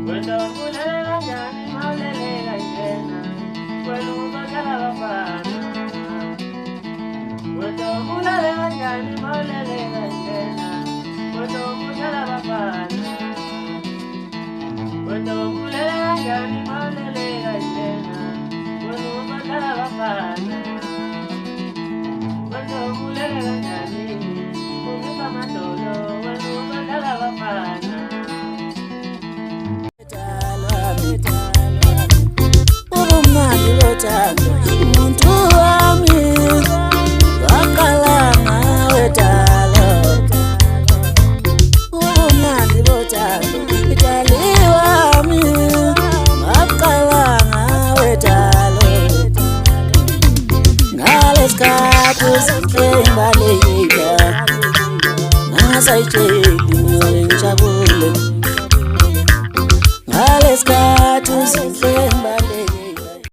Wendo kulela jani maulelela jena Wenu kala bafana Wendo kulela jani maulelela jena Wendo kala bafana Wendo kulela jani maulelela jena Wenu kala bafana Wendo kulela jani Kumisa matolo Wenu kala bafana Muntu wami wakalanga wetalo Umnandi botalo Itali wami wakalanga wetalo Ngalesikhathi simbaleka Ngasayitsheli ngijabule Ngalesikhathi simbaleka